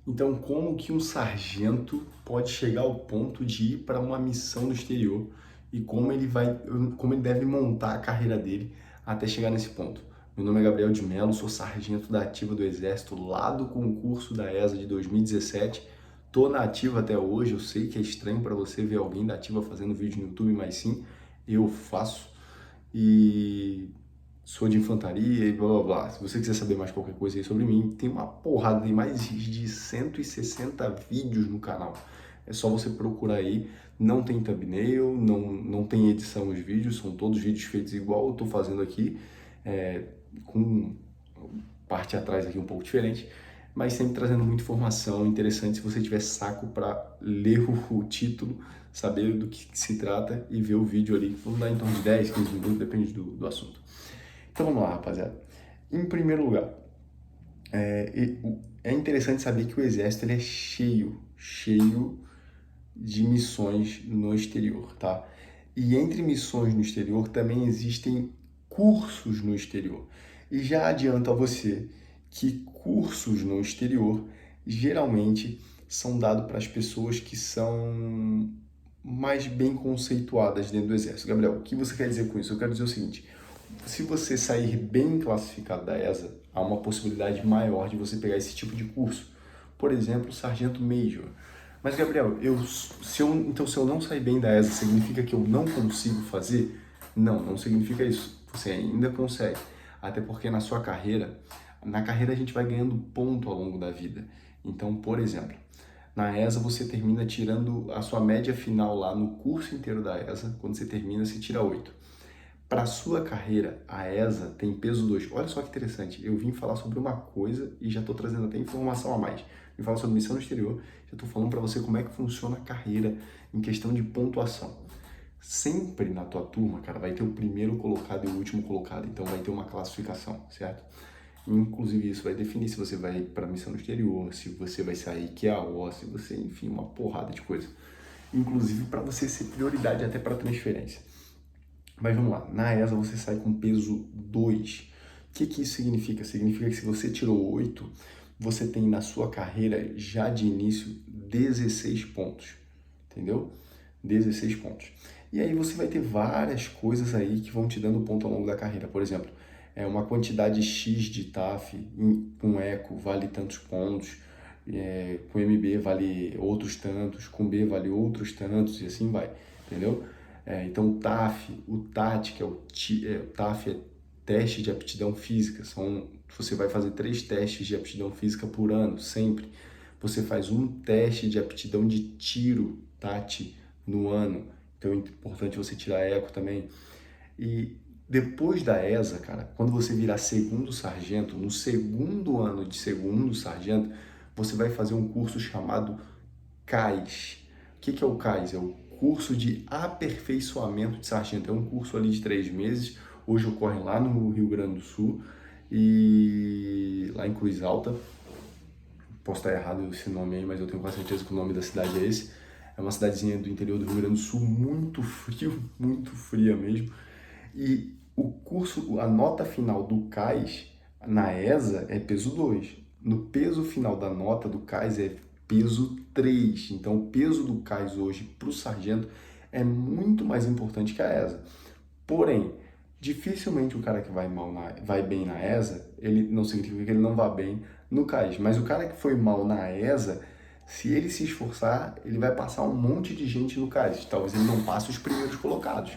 Então, como que um sargento pode chegar ao ponto de ir para uma missão no exterior e como ele deve montar a carreira dele até chegar nesse ponto? Meu nome é Gabriel de Mello, sou sargento da ativa do Exército lá do concurso da ESA de 2017. Tô na ativa até hoje. Eu sei que é estranho para você ver alguém da ativa fazendo vídeo no YouTube, mas sim, eu faço. E sou de infantaria e blá blá blá. Se você quiser saber mais qualquer coisa aí sobre mim, tem uma porrada, tem mais de 160 vídeos no canal. É só você procurar aí, não tem thumbnail, não tem edição os vídeos, são todos vídeos feitos igual eu tô fazendo aqui, com parte atrás aqui um pouco diferente, mas sempre trazendo muita informação interessante se você tiver saco para ler o título, saber do que se trata e ver o vídeo ali, vamos dar em torno de 10, 15 minutos, depende do assunto. Então vamos lá, rapaziada. Em primeiro lugar, é interessante saber que o Exército ele é cheio de missões no exterior, tá? E entre missões no exterior também existem cursos no exterior. E já adianto a você que cursos no exterior geralmente são dados para as pessoas que são mais bem conceituadas dentro do Exército. Gabriel, o que você quer dizer com isso? Eu quero dizer o seguinte: se você sair bem classificado da ESA, há uma possibilidade maior de você pegar esse tipo de curso. Por exemplo, Sargento Major. Mas, Gabriel, se eu não sair bem da ESA, significa que eu não consigo fazer? Não, não significa isso. Você ainda consegue. Até porque na carreira a gente vai ganhando ponto ao longo da vida. Então, por exemplo, na ESA você termina tirando a sua média final lá no curso inteiro da ESA. Quando você termina, você tira 8. Para a sua carreira, a ESA tem peso 2. Olha só que interessante, eu vim falar sobre uma coisa e já estou trazendo até informação a mais. Vim falar sobre missão no exterior, já estou falando para você como é que funciona a carreira em questão de pontuação. Sempre na tua turma, cara, vai ter o primeiro colocado e o último colocado, então vai ter uma classificação, certo? Inclusive isso vai definir se você vai para missão no exterior, se você vai sair QAO, se você, enfim, uma porrada de coisa. Inclusive para você ser prioridade até para transferência. Mas vamos lá, na ESA você sai com peso 2. O que isso significa? Significa que se você tirou 8, você tem na sua carreira já de início 16 pontos, entendeu? 16 pontos. E aí você vai ter várias coisas aí que vão te dando ponto ao longo da carreira. Por exemplo, uma quantidade X de TAF com eco vale tantos pontos, com MB vale outros tantos, com B vale outros tantos e assim vai, entendeu? Então o TAT, que o TAF é teste de aptidão física, você vai fazer 3 testes de aptidão física por ano, sempre. Você faz um teste de aptidão de tiro, TAT, no ano, então é importante você tirar eco também. E depois da ESA, cara, quando você virar segundo sargento, no segundo ano de segundo sargento, você vai fazer um curso chamado CAIS. O que é o CAIS? É o curso de aperfeiçoamento de sargento. É um curso ali de 3 meses. Hoje ocorre lá no Rio Grande do Sul e lá em Cruz Alta. Posso estar errado esse nome aí, mas eu tenho quase certeza que o nome da cidade é esse. É uma cidadezinha do interior do Rio Grande do Sul, muito frio, muito fria mesmo. E o curso, a nota final do CAIS na ESA é peso 2. No peso final da nota do CAIS é peso 3. Então, o peso do CAIS hoje para o sargento é muito mais importante que a ESA. Porém, dificilmente o cara que vai bem na ESA, ele não significa que ele não vá bem no CAIS. Mas o cara que foi mal na ESA, se ele se esforçar, ele vai passar um monte de gente no CAIS. Talvez ele não passe os primeiros colocados,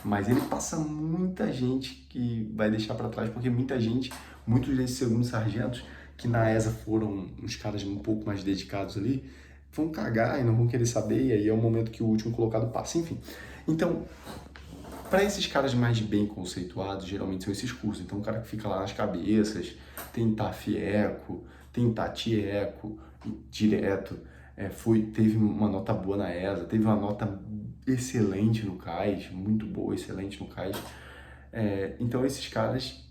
mas ele passa muita gente que vai deixar para trás, porque muitos desses segundos sargentos, que na ESA foram uns caras um pouco mais dedicados ali, vão cagar e não vão querer saber, e aí é o momento que o último colocado passa, enfim. Então, para esses caras mais bem conceituados, geralmente são esses cursos. Então, o cara que fica lá nas cabeças, tem TAF-ECO, tem TATI-ECO direto, teve uma nota boa na ESA, teve uma nota excelente no CAIS, muito boa, excelente no CAIS. Então, esses caras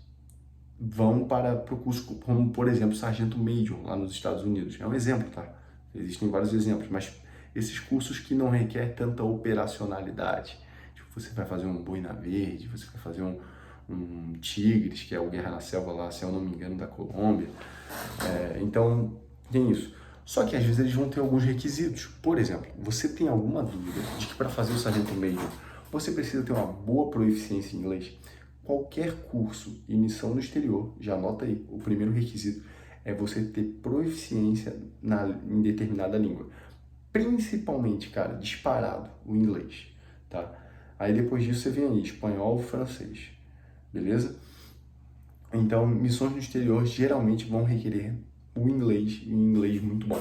vão para o curso, como, por exemplo, Sargento Major, lá nos Estados Unidos. É um exemplo, tá? Existem vários exemplos, mas esses cursos que não requer tanta operacionalidade. Tipo, você vai fazer um Boina Verde, você vai fazer um Tigres, que é o Guerra na Selva lá, se eu não me engano, da Colômbia. Então, tem isso. Só que às vezes eles vão ter alguns requisitos. Por exemplo, você tem alguma dúvida de que para fazer o Sargento Major você precisa ter uma boa proficiência em inglês? Qualquer curso e missão no exterior, já anota aí, o primeiro requisito é você ter proficiência em determinada língua. Principalmente, cara, disparado, o inglês, tá? Aí depois disso você vem aí, espanhol, francês, beleza? Então, missões no exterior geralmente vão requerer o inglês, e um inglês muito bom.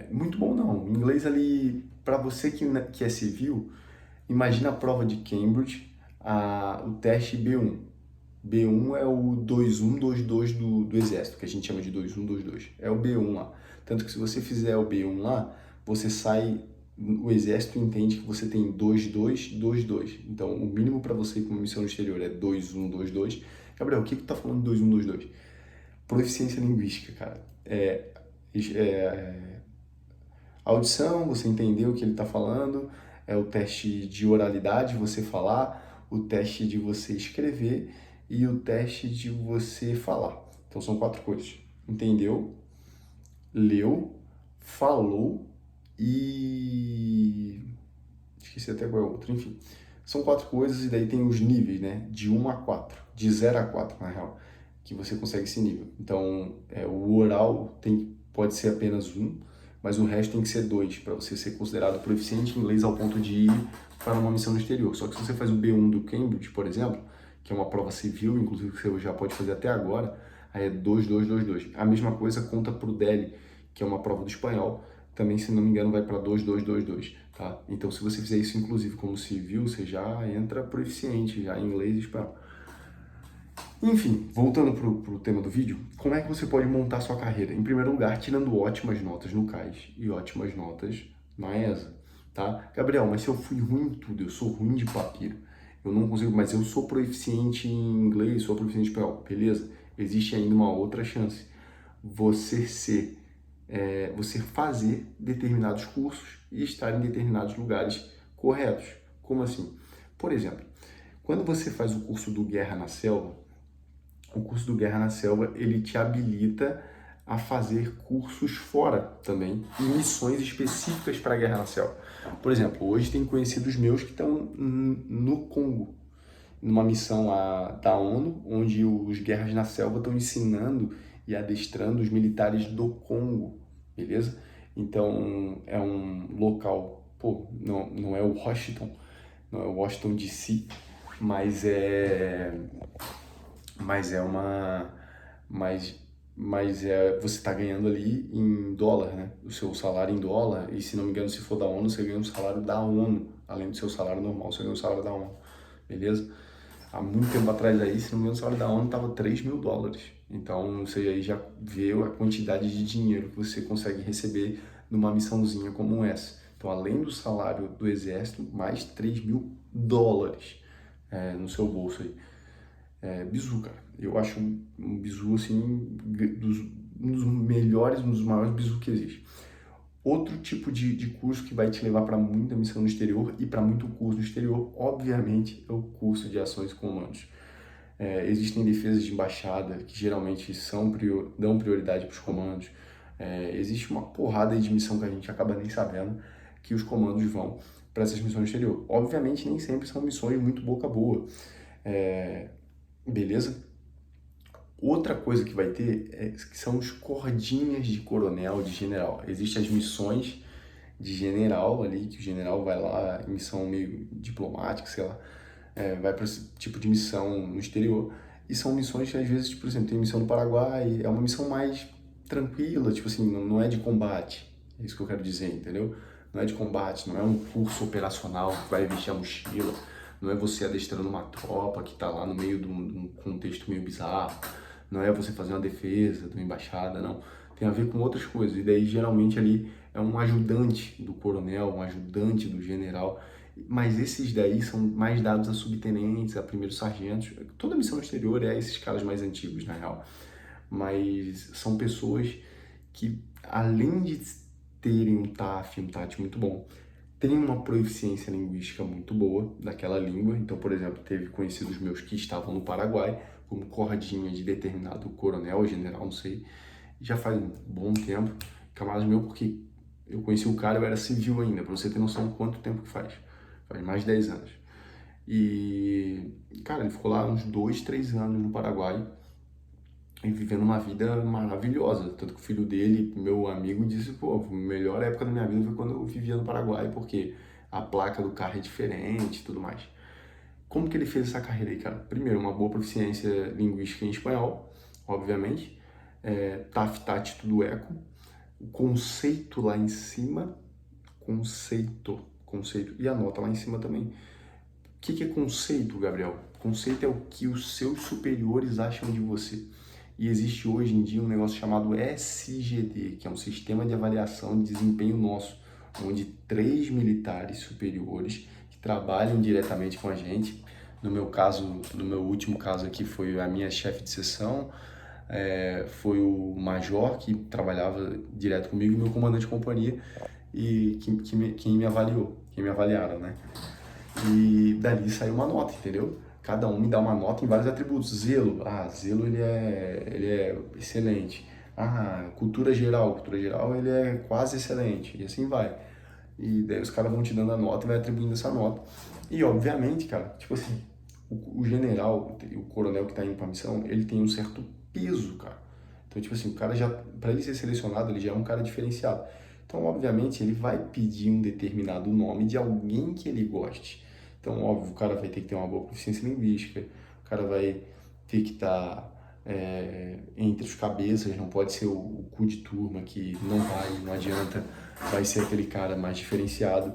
Muito bom não, o inglês ali, para você que é civil, imagina a prova de Cambridge, o teste B1. B1 é o 2122 do Exército, que a gente chama de 2122. É o B1 lá. Tanto que se você fizer o B1 lá, você sai, o Exército entende que você tem 2222. Então, o mínimo para você ir para uma missão no exterior é 2122. Gabriel, o que tu tá falando de 2122? Proficiência linguística, cara. Audição, você entender o que ele está falando, é o teste de oralidade, você falar, o teste de você escrever e o teste de você falar. Então são 4 coisas. Entendeu, leu, falou e... esqueci até qual é o outro, enfim. São 4 coisas e daí tem os níveis, né? De 1 a 4, de 0 a 4 na real, que você consegue esse nível. Então o oral pode ser apenas 1, mas o resto tem que ser 2 para você ser considerado proficiente em inglês ao ponto de ir para uma missão no exterior. Só que se você faz o B1 do Cambridge, por exemplo, que é uma prova civil, inclusive que você já pode fazer até agora, aí é 2, 2, 2, 2. A mesma coisa conta para o DELE, que é uma prova do espanhol, também, se não me engano, vai para 2, 2, 2, 2, tá? Então, se você fizer isso, inclusive, como civil, você já entra proficiente, já em inglês e espanhol. Enfim, voltando pro tema do vídeo, como é que você pode montar sua carreira? Em primeiro lugar, tirando ótimas notas no CAIS e ótimas notas na ESA, tá? Gabriel, mas se eu fui ruim em tudo, eu sou ruim de papiro, eu não consigo, mas eu sou proficiente em inglês, sou proficiente em espanhol, beleza? Existe ainda uma outra chance. Você fazer determinados cursos e estar em determinados lugares corretos. Como assim? Por exemplo, quando você faz o curso do Guerra na Selva, o curso do Guerra na Selva, ele te habilita a fazer cursos fora também, em missões específicas para a Guerra na Selva. Por exemplo, hoje tem conhecidos meus que estão no Congo, numa missão da ONU, onde os Guerras na Selva estão ensinando e adestrando os militares do Congo, beleza? Então, é um local, não é o Washington, não é o Washington DC, mas você está ganhando ali em dólar, né? O seu salário em dólar, e se não me engano, se for da ONU, você ganha um salário da ONU, além do seu salário normal, você ganha um salário da ONU, beleza? Há muito tempo atrás aí, se não me engano, o salário da ONU estava 3 mil dólares. Então, você aí já vê a quantidade de dinheiro que você consegue receber numa missãozinha como essa. Então, além do salário do exército, mais 3 mil dólares no seu bolso aí. Bizu, cara. Eu acho um bizu, assim, um dos melhores, um dos maiores bizu que existe. Outro tipo de curso que vai te levar para muita missão no exterior e para muito curso no exterior, obviamente, é o curso de ações e comandos. Existem defesas de embaixada que geralmente dão prioridade para os comandos. Existe uma porrada de missão que a gente acaba nem sabendo que os comandos vão para essas missões no exterior. Obviamente, nem sempre são missões muito boca boa. Beleza? Outra coisa que vai ter que são os cordinhas de coronel, de general. Existem as missões de general ali, que o general vai lá em missão meio diplomática, sei lá, vai para esse tipo de missão no exterior. E são missões que às vezes, tipo, por exemplo, tem missão no Paraguai, é uma missão mais tranquila, tipo assim, não é de combate. É isso que eu quero dizer, entendeu? Não é de combate, não é um curso operacional que vai vestir a mochila, não é você adestrando uma tropa que está lá no meio de um contexto meio bizarro, não é você fazer uma defesa de uma embaixada, não. Tem a ver com outras coisas, e daí geralmente ali é um ajudante do coronel, um ajudante do general, mas esses daí são mais dados a subtenentes, a primeiros sargentos. Toda missão exterior é esses caras mais antigos, na real. Mas são pessoas que, além de terem um TAF, um TAT muito bom, têm uma proficiência linguística muito boa daquela língua. Então, por exemplo, teve conhecidos meus que estavam no Paraguai, como cordinha de determinado coronel ou general, não sei, já faz um bom tempo. camaradas meus, porque eu conheci o cara, eu era civil ainda, pra você ter noção de quanto tempo que faz. Faz mais de 10 anos. E, cara, ele ficou lá uns 2, 3 anos no Paraguai e vivendo uma vida maravilhosa. Tanto que o filho dele, meu amigo, disse, pô, a melhor época da minha vida foi quando eu vivia no Paraguai, porque a placa do carro é diferente e tudo mais. Como que ele fez essa carreira aí, cara? Primeiro, uma boa proficiência linguística em espanhol, obviamente. Taf, tat, tudo eco. O conceito lá em cima. Conceito. E a nota lá em cima também. O que é conceito, Gabriel? Conceito é o que os seus superiores acham de você. E existe hoje em dia um negócio chamado SGD, que é um sistema de avaliação de desempenho nosso, onde 3 militares superiores que trabalham diretamente com a gente, no meu caso, no meu último caso aqui foi a minha chefe de seção, foi o major que trabalhava direto comigo e meu comandante de companhia e quem me avaliou, quem me avaliaram, né? E dali saiu uma nota, entendeu? Cada um me dá uma nota em vários atributos. Zelo, zelo ele é excelente. Cultura geral ele é quase excelente. E assim vai. E daí os caras vão te dando a nota e vai atribuindo essa nota. E obviamente, cara, tipo assim, o general, o coronel que tá indo pra missão, ele tem um certo peso, cara. Então, tipo assim, o cara já, pra ele ser selecionado, ele já é um cara diferenciado. Então, obviamente, ele vai pedir um determinado nome de alguém que ele goste. Então, óbvio, o cara vai ter que ter uma boa proficiência linguística, o cara vai ter que estar entre os cabeças, não pode ser o cu de turma que não adianta, vai ser aquele cara mais diferenciado.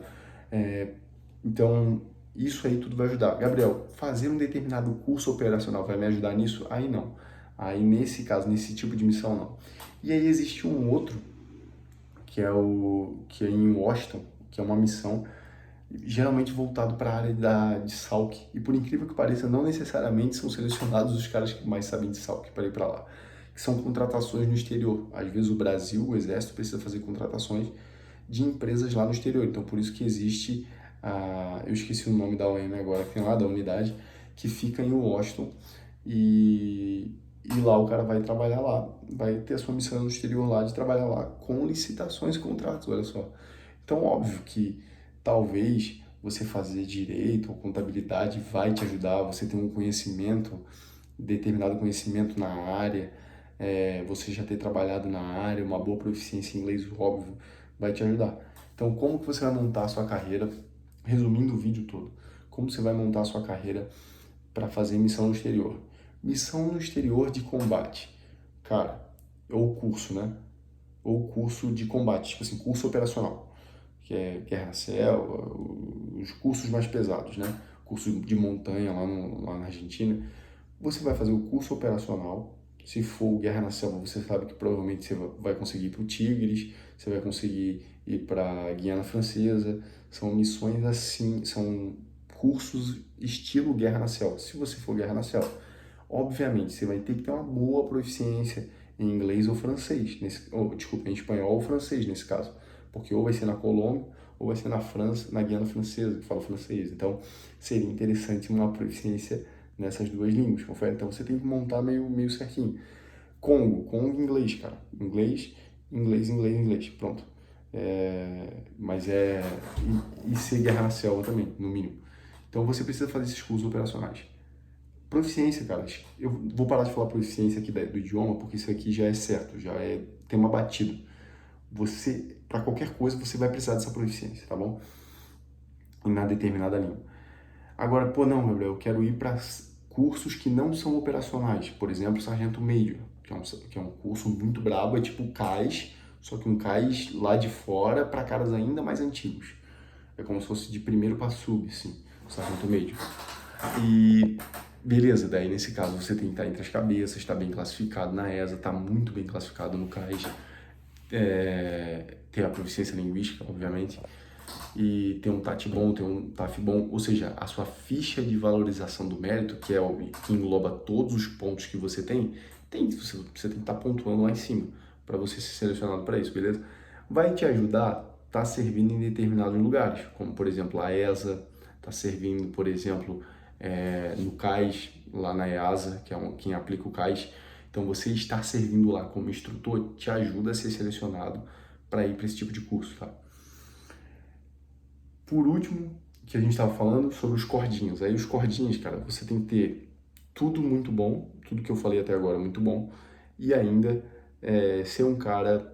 Então, isso aí tudo vai ajudar. Gabriel, fazer um determinado curso operacional vai me ajudar nisso? Aí não. Aí nesse caso, nesse tipo de missão, não. E aí existe um outro, que é em Washington, que é uma missão geralmente voltado para a área de SALC. E por incrível que pareça, não necessariamente são selecionados os caras que mais sabem de SALC para ir para lá. Que são contratações no exterior. Às vezes o Brasil, o Exército, precisa fazer contratações de empresas lá no exterior. Então por isso que existe, eu esqueci o nome da OM agora, que tem lá da unidade, que fica em Washington. E lá o cara vai trabalhar lá, vai ter a sua missão no exterior lá, de trabalhar lá com licitações e contratos, olha só. Então, óbvio que talvez você fazer direito ou contabilidade vai te ajudar, você ter um conhecimento, determinado conhecimento na área, você já ter trabalhado na área, uma boa proficiência em inglês, óbvio, vai te ajudar. Então, como que você vai montar a sua carreira, resumindo o vídeo todo, como você vai montar a sua carreira para fazer missão no exterior? Missão no exterior de combate. Cara, ou curso, né? Ou curso de combate, tipo assim, curso operacional, que é guerra na selva, os cursos mais pesados, né? Curso de montanha lá na Argentina. Você vai fazer o curso operacional. Se for guerra na selva, você sabe que provavelmente você vai conseguir ir para o Tigres, você vai conseguir ir para a Guiana Francesa. São missões assim, são cursos estilo guerra na selva. Se você for guerra na selva, obviamente você vai ter que ter uma boa proficiência em inglês ou francês, desculpa, em espanhol ou francês nesse caso, porque ou vai ser na Colômbia ou vai ser na França, na Guiana Francesa, que fala francês. Então, seria interessante uma proficiência nessas duas línguas, confere? Então, você tem que montar meio certinho. Congo, inglês, cara. Inglês. Pronto. Mas e ser guerra na selva também, no mínimo. Então, você precisa fazer esses cursos operacionais. Proficiência, cara. Eu vou parar de falar proficiência aqui do idioma, porque isso aqui já é certo, já é tema batido. Você, para qualquer coisa, você vai precisar dessa proficiência, tá bom? Na determinada língua. Agora, pô, não, Gabriel, eu quero ir para cursos que não são operacionais. Por exemplo, Sargento Major, que é um curso muito brabo, é tipo CAIS, só que um CAIS lá de fora para caras ainda mais antigos. É como se fosse de primeiro para sub, assim, Sargento Major. E beleza, daí nesse caso você tem que estar entre as cabeças, está bem classificado na ESA, está muito bem classificado no CAIS, ter a proficiência linguística, obviamente, e ter um TAT bom, ter um TAF bom, ou seja, a sua ficha de valorização do mérito, que é o que engloba todos os pontos que você tem você tem que estar pontuando lá em cima para você ser selecionado para isso, beleza? Vai te ajudar a estar servindo em determinados lugares, como por exemplo a ESA, está servindo, por exemplo, no CAIS, lá na EASA, que é quem aplica o CAIS. Então, você estar servindo lá como instrutor te ajuda a ser selecionado para ir para esse tipo de curso, tá? Por último, que a gente estava falando sobre os cordinhos. Aí os cordinhos, cara, você tem que ter tudo muito bom, tudo que eu falei até agora muito bom, e ainda ser um cara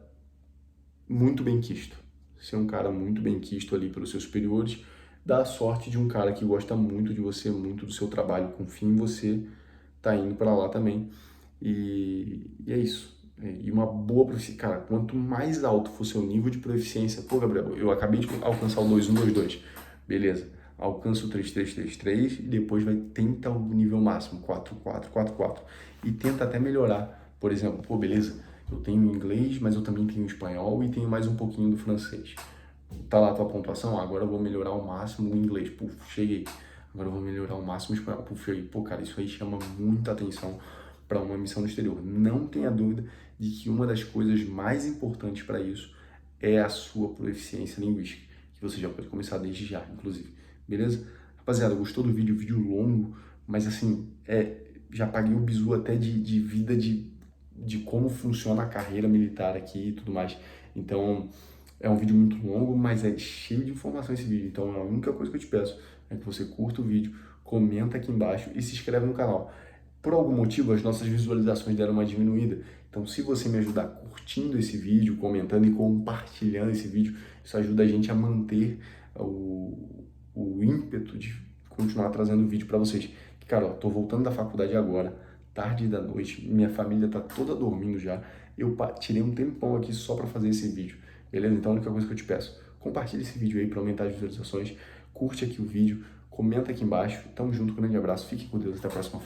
muito bem quisto. Ser um cara muito bem quisto ali pelos seus superiores, dá a sorte de um cara que gosta muito de você, muito do seu trabalho, confia em você, tá indo para lá também. E é isso. E uma boa proficiência. Cara, quanto mais alto for seu nível de proficiência, pô, Gabriel, eu acabei de alcançar o 2-1-2-2. Beleza. Alcança o 3-3-3-3 e depois vai tentar o nível máximo, 4-4-4-4. E tenta até melhorar. Por exemplo, pô, beleza, eu tenho inglês, mas eu também tenho espanhol e tenho mais um pouquinho do francês. Tá lá a tua pontuação? Agora eu vou melhorar ao máximo o inglês. Puf, cheguei. Agora eu vou melhorar ao máximo o espanhol. Puf, cheguei. Pô, cara, isso aí chama muita atenção para uma missão no exterior. Não tenha dúvida de que uma das coisas mais importantes para isso é a sua proficiência linguística, que você já pode começar desde já, inclusive. Beleza? Rapaziada, gostou do vídeo? Vídeo longo, mas assim, já paguei o bizu até de vida de como funciona a carreira militar aqui e tudo mais. Então, é um vídeo muito longo, mas é cheio de informação esse vídeo. Então, a única coisa que eu te peço é que você curta o vídeo, comenta aqui embaixo e se inscreve no canal. Por algum motivo, as nossas visualizações deram uma diminuída. Então, se você me ajudar curtindo esse vídeo, comentando e compartilhando esse vídeo, isso ajuda a gente a manter o ímpeto de continuar trazendo vídeo para vocês. Cara, ó, tô voltando da faculdade agora, tarde da noite, minha família tá toda dormindo já. Eu tirei um tempão aqui só para fazer esse vídeo, beleza? Então, a única coisa que eu te peço, compartilha esse vídeo aí para aumentar as visualizações, curte aqui o vídeo, comenta aqui embaixo. Tamo junto, grande abraço, fique com Deus, até a próxima.